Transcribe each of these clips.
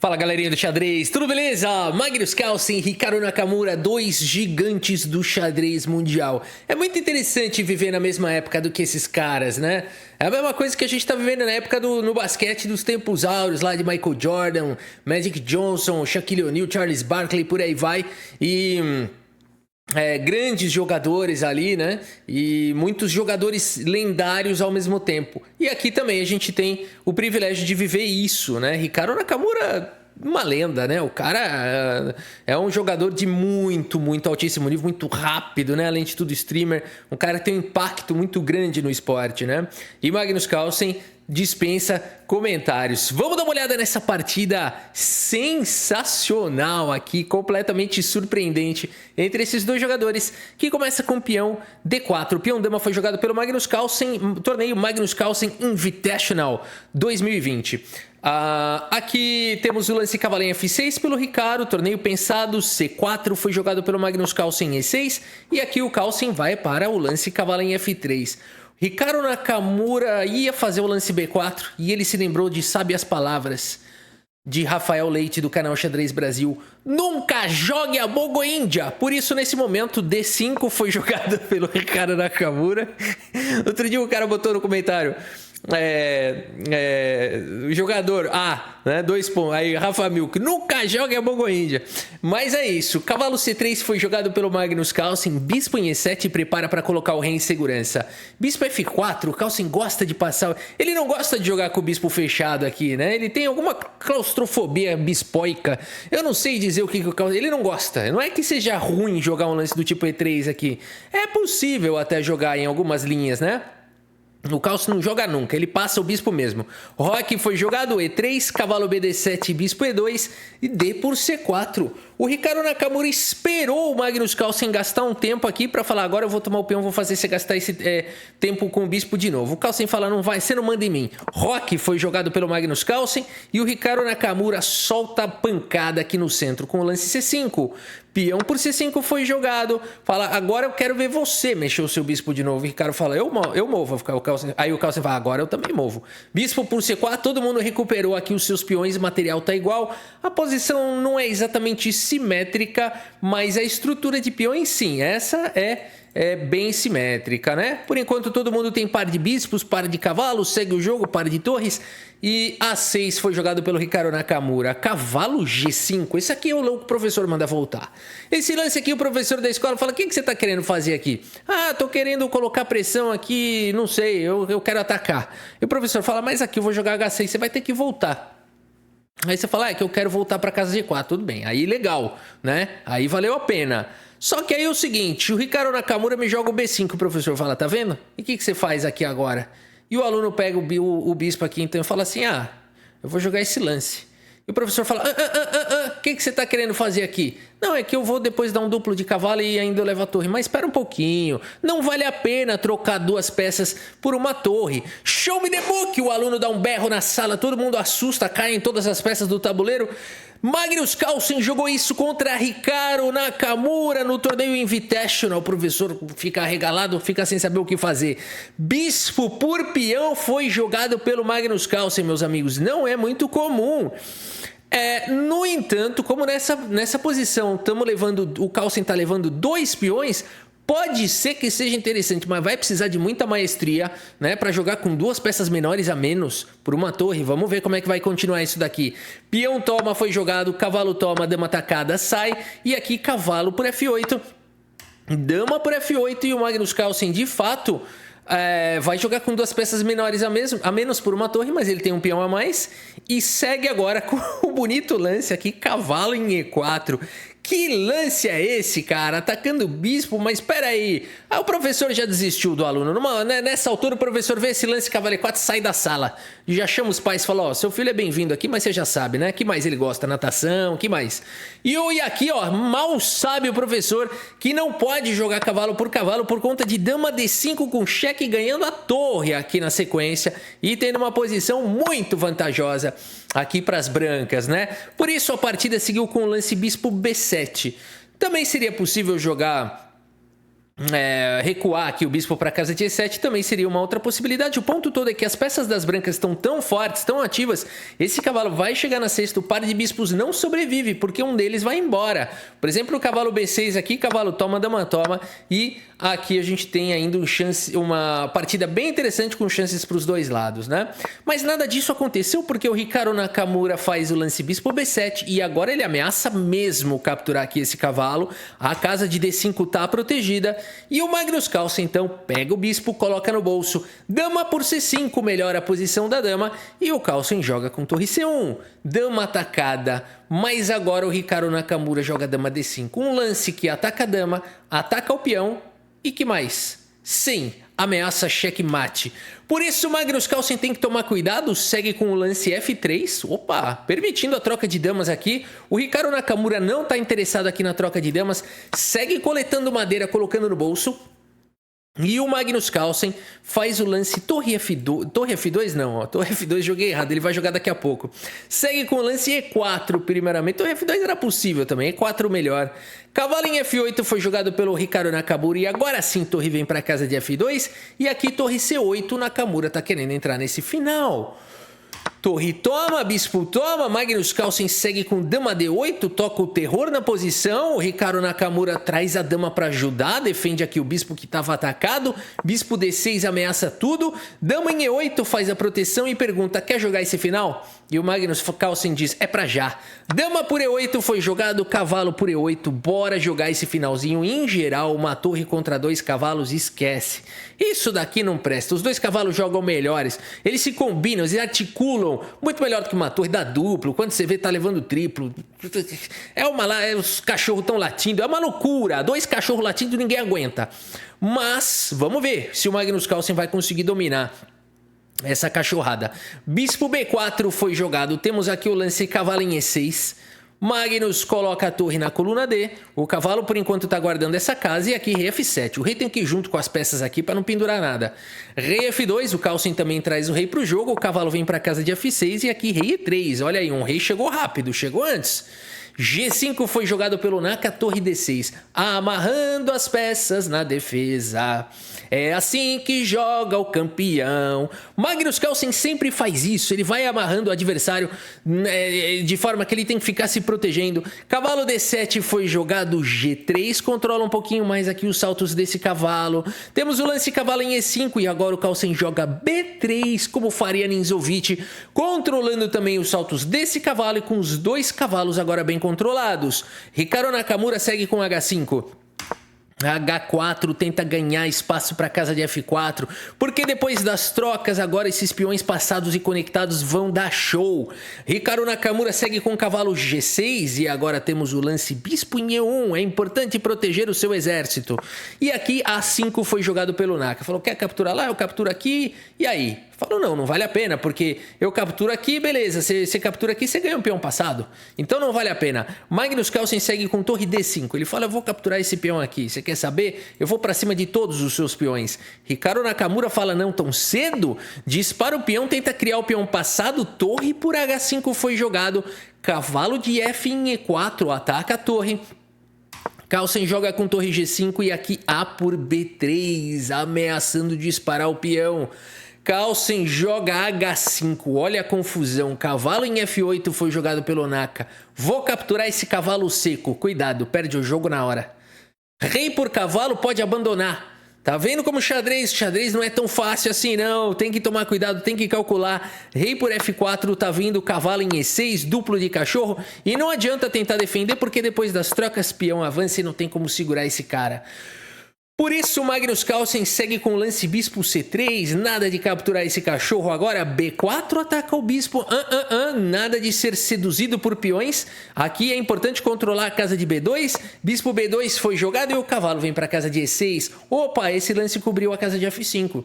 Fala galerinha do xadrez, tudo beleza? Magnus Carlsen, Hikaru Nakamura, dois gigantes do xadrez mundial. É muito interessante viver na mesma época do que esses caras, né? É a mesma coisa que a gente tá vivendo na época no basquete dos tempos áureos, lá de Michael Jordan, Magic Johnson, Shaquille O'Neal, Charles Barkley, por aí vai. Grandes jogadores ali, né? E muitos jogadores lendários ao mesmo tempo. E aqui também a gente tem o privilégio de viver isso, né? Hikaru Nakamura, uma lenda, né? O cara é um jogador de muito altíssimo nível, muito rápido, né? Além de tudo, streamer. Um cara que tem um impacto muito grande no esporte, né? E Magnus Carlsen dispensa comentários. Vamos dar uma olhada nessa partida sensacional aqui, completamente surpreendente, entre esses dois jogadores, que começa com o peão D4. O peão dama foi jogado pelo Magnus Carlsen, torneio Magnus Carlsen Invitational 2020. Aqui temos o lance cavalinho F6 pelo Hikaru, torneio pensado C4 foi jogado pelo Magnus Carlsen E6, e aqui o Carlsen vai para o lance cavalinho F3. Hikaru Nakamura ia fazer o lance B4 e ele se lembrou de sábias palavras de Rafael Leite do canal Xadrez Brasil: nunca jogue a Bogo Índia. Por isso, nesse momento, D5 foi jogado pelo Hikaru Nakamura. Outro dia o cara botou no comentário: jogador A, né, 2 pontos. Aí Rafa Milk: nunca jogue a Bogo Índia. Mas é isso. Cavalo C3 foi jogado pelo Magnus Carlsen. Bispo em E7 prepara para colocar o rei em segurança. Bispo F4. O Carlsen gosta de passar. Ele não gosta de jogar com o bispo fechado aqui, né? Ele tem alguma claustrofobia bispoica. Eu não sei dizer o que o Carlsen. Ele não gosta. Não é que seja ruim jogar um lance do tipo E3 aqui. É possível até jogar em algumas linhas, né? O Carlsen não joga nunca, ele passa o bispo mesmo. Roque foi jogado E3, cavalo BD7, bispo E2 e D por C4. O Hikaru Nakamura esperou o Magnus Carlsen gastar um tempo aqui para falar: agora eu vou tomar o peão, vou fazer você gastar esse tempo com o bispo de novo. O Carlsen fala: não vai, você não manda em mim. Roque foi jogado pelo Magnus Carlsen e o Hikaru Nakamura solta a pancada aqui no centro com o lance C5. Peão por C5 foi jogado. Fala: agora eu quero ver você mexer o seu bispo de novo. O Hikaru fala: eu movo. Aí o Carlsen fala: agora eu também movo. Bispo por C4, todo mundo recuperou aqui os seus peões, o material tá igual. A posição não é exatamente simétrica, mas a estrutura de peões sim, essa é bem simétrica, né? Por enquanto todo mundo tem par de bispos, par de cavalos, segue o jogo, par de torres. E A6 foi jogado pelo Hikaru Nakamura. Cavalo G5. Esse aqui é o louco, o professor manda voltar. Esse lance aqui, o professor da escola fala: o que você tá querendo fazer aqui? Ah, tô querendo colocar pressão aqui, não sei, eu quero atacar. E o professor fala: mas aqui eu vou jogar H6, você vai ter que voltar. Aí você fala: é que eu quero voltar para casa G4, tudo bem. Aí legal, né? Aí valeu a pena. Só que aí é o seguinte: o Hikaru Nakamura me joga o B5, o professor fala: tá vendo? E o que você faz aqui agora? E o aluno pega o bispo aqui, então fala assim: ah, eu vou jogar esse lance. E o professor fala: o que você tá querendo fazer aqui? Não, é que eu vou depois dar um duplo de cavalo e ainda eu levo a torre. Mas espera um pouquinho, não vale a pena trocar duas peças por uma torre. Show me the book! O aluno dá um berro na sala, todo mundo assusta, caem todas as peças do tabuleiro. Magnus Carlsen jogou isso contra Hikaru Nakamura no torneio Invitational. O professor fica arregalado, fica sem saber o que fazer. Bispo por peão foi jogado pelo Magnus Carlsen, meus amigos. Não é muito comum. No entanto, como nessa posição o Carlsen está levando 2 peões, pode ser que seja interessante, mas vai precisar de muita maestria, né, para jogar com 2 peças menores a menos por uma torre. Vamos ver como é que vai continuar isso daqui. Peão toma foi jogado, cavalo toma, dama atacada sai, e aqui cavalo por F8, dama por F8, e o Magnus Carlsen de fato vai jogar com 2 peças menores a menos por uma torre, mas ele tem um peão a mais. E segue agora com o bonito lance aqui, cavalo em E4. Que lance é esse, cara? Atacando o bispo, mas espera aí. O professor já desistiu do aluno. Nessa altura, o professor vê esse lance, cavalo E4, sai da sala. Já chama os pais e fala: ó, seu filho é bem-vindo aqui, mas você já sabe, né? Que mais ele gosta? Natação, que mais? E aqui, ó, mal sabe o professor que não pode jogar cavalo por conta de dama D5 com cheque ganhando a torre aqui na sequência e tendo uma posição muito vantajosa aqui para as brancas, né? Por isso a partida seguiu com o lance bispo B7. Também seria possível jogar recuar aqui o bispo para casa de E7 também seria uma outra possibilidade. O ponto todo é que as peças das brancas estão tão fortes, tão ativas, esse cavalo vai chegar na sexta, o par de bispos não sobrevive, porque um deles vai embora. Por exemplo, o cavalo B6 aqui, cavalo toma, dama toma, e aqui a gente tem ainda uma partida bem interessante com chances para os dois lados, né? Mas nada disso aconteceu porque o Hikaru Nakamura faz o lance bispo B7 e agora ele ameaça mesmo capturar aqui esse cavalo. A casa de D5 tá protegida e o Magnus Carlsen então pega o bispo, coloca no bolso, dama por C5 melhora a posição da dama e o Carlsen joga com torre C1, dama atacada. Mas agora o Hikaru Nakamura joga dama D5, um lance que ataca a dama, ataca o peão. E que mais? Sim, ameaça checkmate. Por isso o Magnus Carlsen tem que tomar cuidado, segue com o lance F3. Opa, permitindo a troca de damas aqui. O Hikaru Nakamura não está interessado aqui na troca de damas, segue coletando madeira, colocando no bolso. E o Magnus Carlsen faz o lance torre F2, torre F2 não, ó, torre F2 joguei errado, ele vai jogar daqui a pouco. Segue com o lance E4 primeiramente, torre F2 era possível também, E4 melhor. Cavalo em F8 foi jogado pelo Hikaru Nakamura e agora sim torre vem para casa de F2 e aqui torre C8, o Nakamura tá querendo entrar nesse final. Torre toma, bispo toma, Magnus Carlsen segue com dama D8, toca o terror na posição, o Hikaru Nakamura traz a dama para ajudar, defende aqui o bispo que estava atacado, bispo D6 ameaça tudo, dama em E8 faz a proteção e pergunta, quer jogar esse final? E o Magnus Carlsen diz, é pra já. Dama por E8 foi jogado, cavalo por E8, bora jogar esse finalzinho. Em geral, uma torre contra dois cavalos, esquece. Isso daqui não presta, os dois cavalos jogam melhores, eles se combinam, eles articulam, muito melhor do que uma torre, dá duplo, quando você vê tá levando triplo. Os cachorros estão latindo, é uma loucura, dois cachorros latindo ninguém aguenta. Mas, vamos ver se o Magnus Carlsen vai conseguir dominar essa cachorrada. Bispo B4 foi jogado, temos aqui o lance cavalo em E6. Magnus coloca a torre na coluna D, o cavalo por enquanto está guardando essa casa e aqui rei F7, o rei tem que ir junto com as peças aqui para não pendurar nada. Rei F2, o Carlsen também traz o rei para o jogo, o cavalo vem para a casa de F6 e aqui rei E3, olha aí, um rei chegou rápido, chegou antes. G5 foi jogado pelo Naka, torre D6, amarrando as peças na defesa. É assim que joga o campeão. Magnus Carlsen sempre faz isso, ele vai amarrando o adversário de forma que ele tem que ficar se protegendo. Cavalo D7 foi jogado, G3 controla um pouquinho mais aqui os saltos desse cavalo. Temos o lance cavalo em E5 e agora o Carlsen joga B3 como faria Ninzovic, controlando também os saltos desse cavalo e com os dois cavalos agora bem controlados. Hikaru Nakamura segue com H5. H4 tenta ganhar espaço para a casa de F4, porque depois das trocas agora esses peões passados e conectados vão dar show. Hikaru Nakamura segue com o cavalo G6 e agora temos o lance bispo em E1, é importante proteger o seu exército. E aqui A5 foi jogado pelo Naka, falou, quer capturar lá? Eu capturo aqui, e aí? Falou, não vale a pena, porque eu capturo aqui, beleza, você captura aqui, você ganha um peão passado. Então não vale a pena. Magnus Carlsen segue com torre D5. Ele fala, eu vou capturar esse peão aqui. Você quer saber? Eu vou pra cima de todos os seus peões. Hikaru Nakamura fala, não tão cedo. Dispara o peão, tenta criar o peão passado. Torre por H5 foi jogado. Cavalo de F em E4, ataca a torre. Carlsen joga com torre G5 e aqui A por B3, ameaçando disparar o peão. Carlsen joga H5, olha a confusão, cavalo em F8 foi jogado pelo Naka. Vou capturar esse cavalo seco, cuidado, perde o jogo na hora. Rei por cavalo pode abandonar. Tá vendo como xadrez não é tão fácil assim não, tem que tomar cuidado, tem que calcular. Rei por F4, tá vindo cavalo em E6, duplo de cachorro. E não adianta tentar defender porque depois das trocas peão avança e não tem como segurar esse cara. Por isso, o Magnus Carlsen segue com o lance bispo C3, nada de capturar esse cachorro agora, B4 ataca o bispo, nada de ser seduzido por peões, aqui é importante controlar a casa de B2, bispo B2 foi jogado e o cavalo vem para a casa de E6, opa, esse lance cobriu a casa de F5.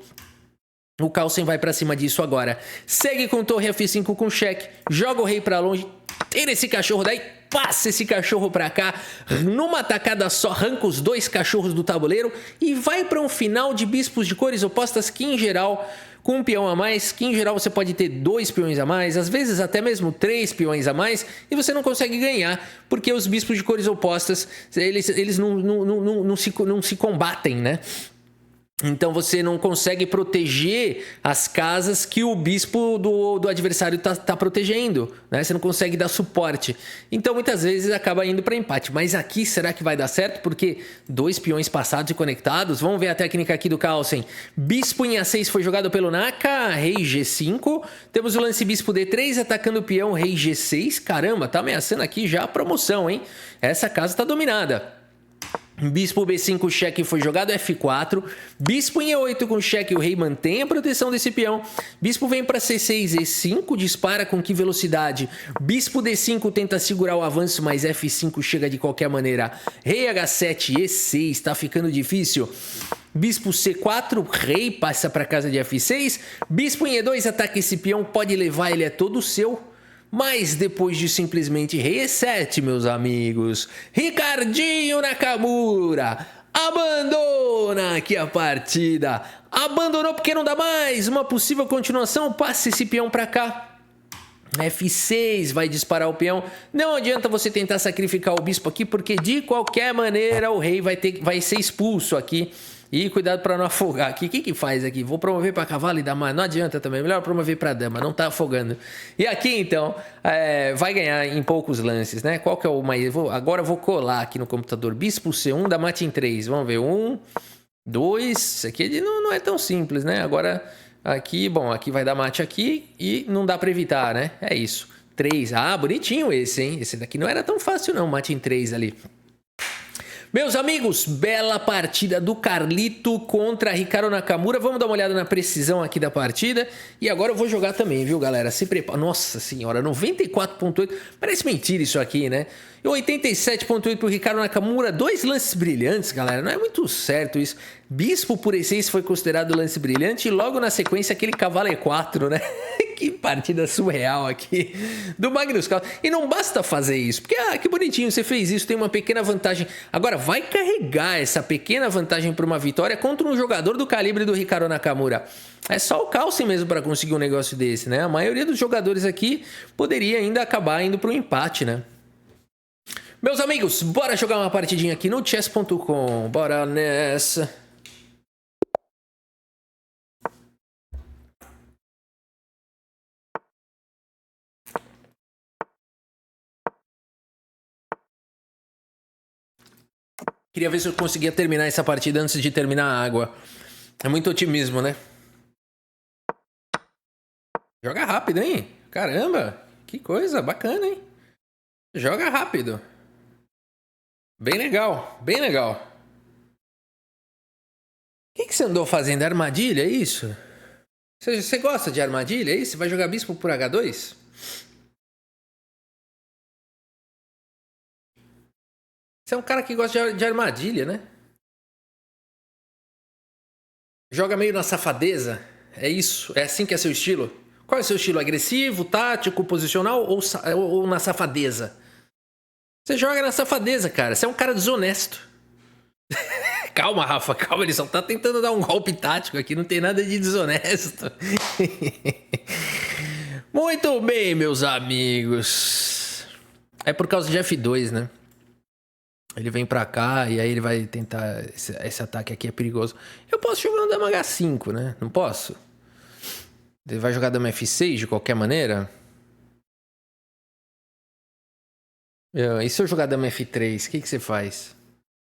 O Carlsen vai para cima disso agora, segue com torre F5 com cheque, joga o rei para longe, tira esse cachorro daí. passa esse cachorro pra cá, numa tacada só, arranca os 2 cachorros do tabuleiro e vai para um final de bispos de cores opostas que, em geral, com um peão a mais, que em geral você pode ter 2 peões a mais, às vezes até mesmo 3 peões a mais, e você não consegue ganhar, porque os bispos de cores opostas, eles não se combatem, né? Então você não consegue proteger as casas que o bispo do adversário tá protegendo, né? Você não consegue dar suporte. Então muitas vezes acaba indo para empate. Mas aqui será que vai dar certo? Porque 2 peões passados e conectados. Vamos ver a técnica aqui do Carlsen. Bispo em A6 foi jogado pelo Naka, rei G5. Temos o lance bispo D3 atacando o peão rei G6. Caramba, tá ameaçando aqui já a promoção, hein? Essa casa tá dominada. Bispo B5, cheque foi jogado, F4. Bispo em E8 com cheque, o rei mantém a proteção desse peão. Bispo vem para C6, E5, dispara com que velocidade? Bispo D5 tenta segurar o avanço, mas F5 chega de qualquer maneira. Rei H7, E6, tá ficando difícil. Bispo C4, rei passa para casa de F6. Bispo em E2, ataca esse peão, pode levar, ele é todo seu. Mas depois de simplesmente rei E7, meus amigos, Ricardinho Nakamura abandona aqui a partida. Abandonou porque não dá mais. Uma possível continuação, passa esse peão para cá. F6 vai disparar o peão. Não adianta você tentar sacrificar o bispo aqui, porque de qualquer maneira o rei vai ser expulso aqui. E cuidado para não afogar aqui. O que que faz aqui? Vou promover para cavalo e dama. Não adianta também. Melhor promover para dama. Não tá afogando. E aqui, então, vai ganhar em poucos lances, né? Qual que é o mais... Agora eu vou colar aqui no computador. Bispo C1 dá mate em 3. Vamos ver. 1, 2... Isso aqui não é tão simples, né? Agora, aqui... Bom, aqui vai dar mate aqui e não dá para evitar, né? É isso. 3. Ah, bonitinho esse, hein? Esse daqui não era tão fácil, não. Mate em 3 ali. Meus amigos, bela partida do Carlito contra Ricardo Nakamura. Vamos dar uma olhada na precisão aqui da partida. E agora eu vou jogar também, viu, galera? Se prepara. Nossa senhora, 94.8. Parece mentira isso aqui, né? E 87.8 pro Ricardo Nakamura. 2 lances brilhantes, galera. Não é muito certo isso. Bispo por E6 foi considerado lance brilhante. E logo na sequência aquele cavalo E4, né? Que partida surreal aqui do Magnus Carlsen. E não basta fazer isso, porque, que bonitinho, você fez isso, tem uma pequena vantagem. Agora, vai carregar essa pequena vantagem para uma vitória contra um jogador do calibre do Ricardo Nakamura. É só o Carlsen mesmo para conseguir um negócio desse, né? A maioria dos jogadores aqui poderia ainda acabar indo para um empate, né? Meus amigos, bora jogar uma partidinha aqui no chess.com. Bora nessa. Queria ver se eu conseguia terminar essa partida antes de terminar a água. É muito otimismo, né? Joga rápido, hein? Caramba, que coisa bacana, hein? Joga rápido. Bem legal, bem legal. O que você andou fazendo? Armadilha, é isso? Você gosta de armadilha, é isso? Você vai jogar bispo por H2? Você é um cara que gosta de armadilha, né? Joga meio na safadeza. É isso? É assim que é seu estilo? Qual é o seu estilo? Agressivo, tático, posicional ou na safadeza? Você joga na safadeza, cara. Você é um cara desonesto. Calma, Rafa, calma. Ele só tá tentando dar um golpe tático aqui. Não tem nada de desonesto. Muito bem, meus amigos. É por causa de F2, né? Ele vem pra cá e aí ele vai tentar... Esse ataque aqui é perigoso. Eu posso jogar no dama H5, né? Não posso? Ele vai jogar dama F6 de qualquer maneira? E se eu jogar dama F3, o que você faz?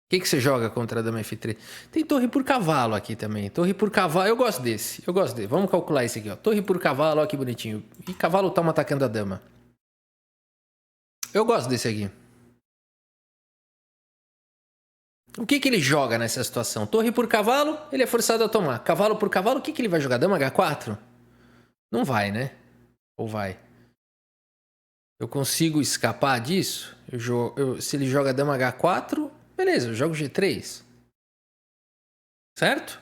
O que você joga contra a dama F3? Tem torre por cavalo aqui também. Torre por cavalo, eu gosto desse. Vamos calcular esse aqui, ó. Torre por cavalo, ó que bonitinho. E cavalo tá atacando a dama. Eu gosto desse aqui. O que ele joga nessa situação? Torre por cavalo, ele é forçado a tomar. Cavalo por cavalo, o que ele vai jogar? Dama H4? Não vai, né? Ou vai? Eu consigo escapar disso? Se ele joga dama H4, beleza, eu jogo G3. Certo?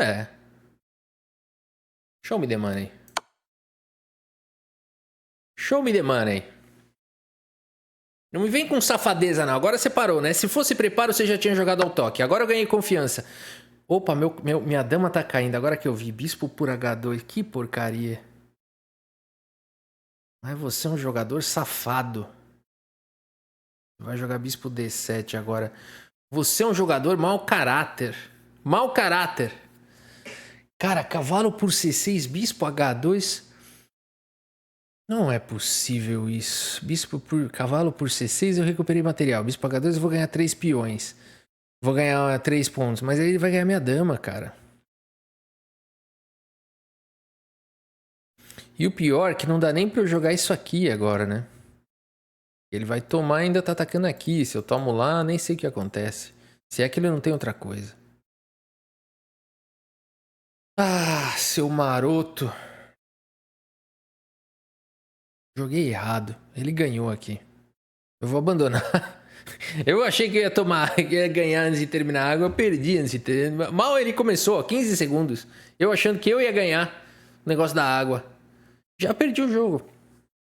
É. Show me the money. Show me the money. Não me vem com safadeza, não. Agora você parou, né? Se fosse preparo, você já tinha jogado ao toque. Agora eu ganhei confiança. Opa, minha dama tá caindo. Agora que eu vi. Bispo por H2. Que porcaria. Mas você é um jogador safado. Vai jogar bispo D7 agora. Você é um jogador mau caráter. Mau caráter. Cara, cavalo por C6, bispo H2. Não é possível isso. Cavalo por C6 eu recuperei material. Bispo H2 eu vou ganhar 3 peões. Vou ganhar 3 pontos. Mas aí ele vai ganhar minha dama, cara. E o pior é que não dá nem pra eu jogar isso aqui agora, né? Ele vai tomar e ainda tá atacando aqui. Se eu tomo lá, nem sei o que acontece. Se é que ele não tem outra coisa. Ah, seu maroto. Joguei errado. Ele ganhou aqui. Eu vou abandonar. Eu achei que eu ia tomar, que ia ganhar antes de terminar a água. Eu perdi antes de terminar. Mal ele começou, 15 segundos. Eu achando que eu ia ganhar o negócio da água. Já perdi o jogo.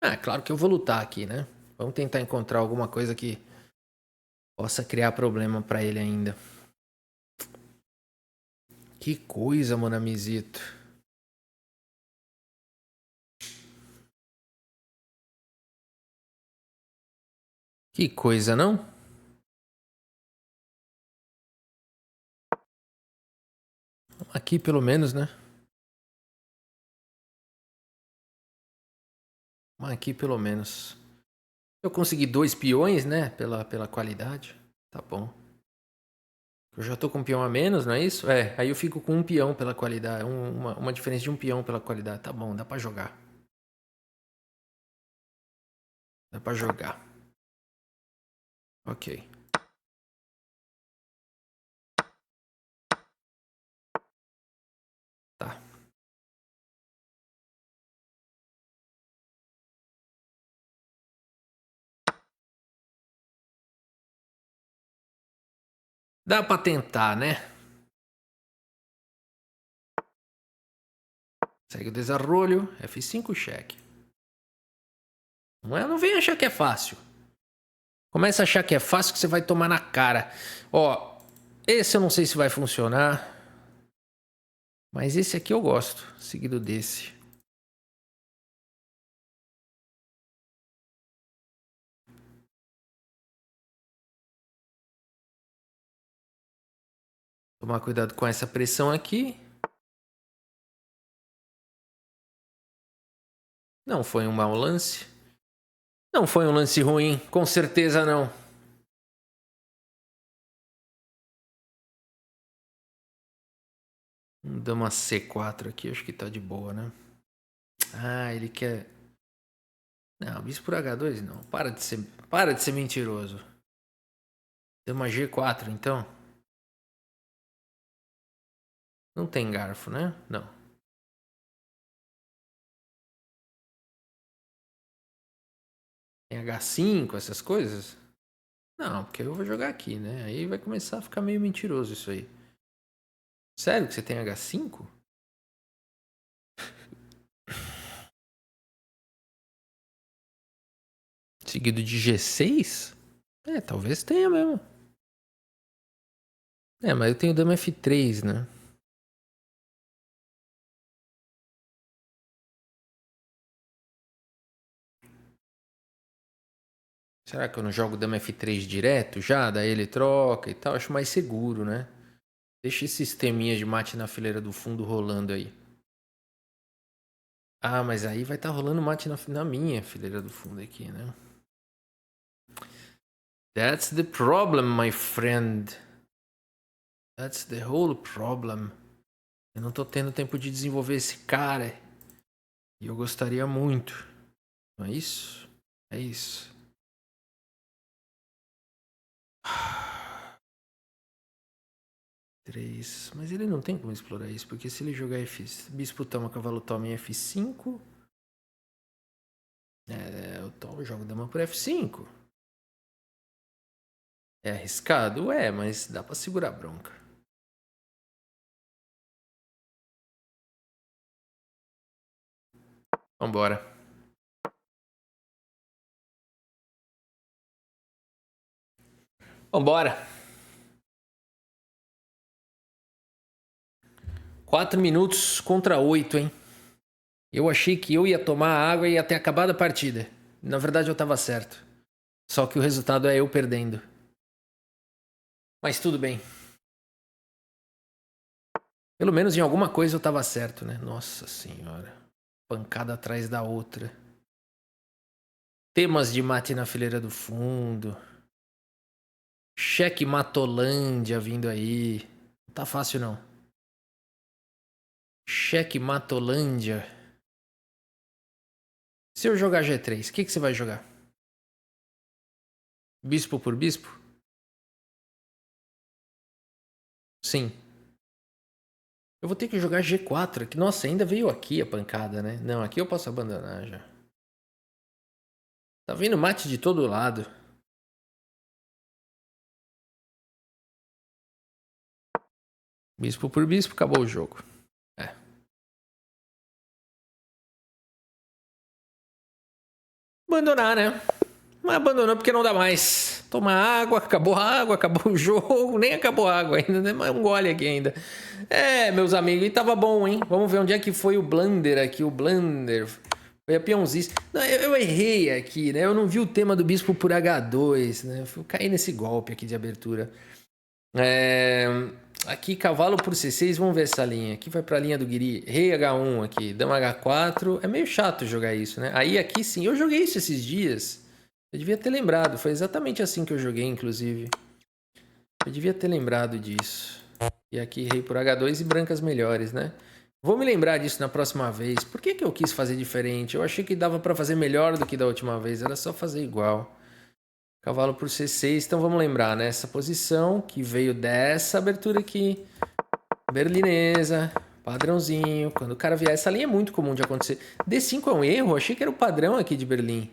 Ah, claro que eu vou lutar aqui, né? Vamos tentar encontrar alguma coisa que possa criar problema pra ele ainda. Que coisa, Monamizito. Que coisa, não? Aqui pelo menos, né? Aqui pelo menos. Eu consegui 2 peões, né? Pela qualidade. Tá bom. Eu já tô com um peão a menos, não é isso? É, aí eu fico com um peão pela qualidade. Uma diferença de um peão pela qualidade. Tá bom, dá pra jogar. Dá pra jogar. Ok. Tá. Dá pra tentar, né? Segue o desarrollo. F5, cheque. Não vem achar que é fácil. Começa a achar que é fácil que você vai tomar na cara. Ó, esse eu não sei se vai funcionar. Mas esse aqui eu gosto. Seguido desse. Tomar cuidado com essa pressão aqui. Não foi um mau lance. Não foi um lance ruim. Com certeza não. Dama C4 aqui. Acho que tá de boa, né? Ah, ele quer... Não, bispo por H2 não. Para de ser mentiroso. Dama G4, então. Não tem garfo, né? Não. Tem H5, essas coisas? Não, porque eu vou jogar aqui, né? Aí vai começar a ficar meio mentiroso isso aí. Sério que você tem H5? Seguido de G6? É, talvez tenha mesmo. É, mas eu tenho dama F3, né? Será que eu não jogo dama F3 direto já? Daí ele troca e tal. Acho mais seguro, né? Deixa esse sisteminha de mate na fileira do fundo rolando aí. Ah, mas aí vai estar rolando mate na minha fileira do fundo aqui, né? That's the problem, my friend. That's the whole problem. Eu não tô tendo tempo de desenvolver esse cara. E eu gostaria muito. Não é isso? É isso. Três. Mas ele não tem como explorar isso, porque se ele jogar bispo toma, cavalo toma em F5. Eu jogo dama por F5. É arriscado? É, mas dá pra segurar a bronca. Vambora. Vambora. 4 minutos contra 8, hein? Eu achei que eu ia tomar água e ia ter acabado a partida. Na verdade, eu tava certo. Só que o resultado é eu perdendo. Mas tudo bem. Pelo menos em alguma coisa eu tava certo, né? Nossa senhora. Pancada atrás da outra. Temas de mate na fileira do fundo. Cheque Matolândia vindo aí. Não tá fácil, não. Cheque Matolândia. Se eu jogar G3, o que você vai jogar? Bispo por bispo? Sim. Eu vou ter que jogar G4 aqui. Nossa, ainda veio aqui a pancada, né? Não, aqui eu posso abandonar já. Tá vindo mate de todo lado. Bispo por bispo, acabou o jogo. É. Abandonar, né? Mas abandonou porque não dá mais. Toma água, acabou o jogo. Nem acabou a água ainda, né? Mas um gole aqui ainda. É, meus amigos, e tava bom, hein? Vamos ver onde é que foi o blunder aqui. O blunder. Foi a peãozice. Não, eu errei aqui, né? Eu não vi o tema do bispo por H2, né? Eu caí nesse golpe aqui de abertura. Aqui, cavalo por C6, vamos ver essa linha. Aqui vai pra linha do Guiri. Rei H1 aqui, dama H4. É meio chato jogar isso, né? Aí aqui sim, eu joguei isso esses dias. Eu devia ter lembrado, foi exatamente assim que eu joguei, inclusive. Eu devia ter lembrado disso. E aqui rei por H2 e brancas melhores, né? Vou me lembrar disso na próxima vez. Por que eu quis fazer diferente? Eu achei que dava pra fazer melhor do que da última vez. Era só fazer igual. Cavalo por C6, então vamos lembrar, né? Essa posição que veio dessa abertura aqui. Berlinesa, padrãozinho. Quando o cara vier, essa linha é muito comum de acontecer. D5 é um erro? Achei que era o padrão aqui de Berlim.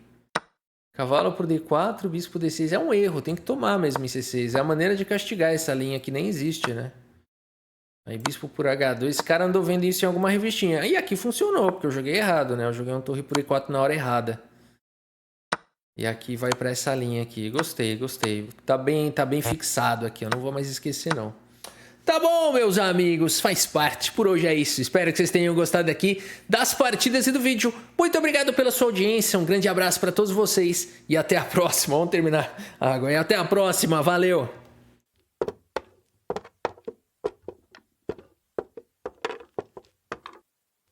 Cavalo por D4, bispo por D6. É um erro, tem que tomar mesmo em C6. É a maneira de castigar essa linha que nem existe, né? Aí bispo por H2. Esse cara andou vendo isso em alguma revistinha. E aqui funcionou, porque eu joguei errado, né? Eu joguei um torre por E4 na hora errada. E aqui vai pra essa linha aqui. Gostei. Tá bem fixado aqui. Eu não vou mais esquecer, não. Tá bom, meus amigos, faz parte. Por hoje é isso. Espero que vocês tenham gostado aqui das partidas e do vídeo. Muito obrigado pela sua audiência. Um grande abraço para todos vocês e até a próxima. Vamos terminar agora. E até a próxima. Valeu!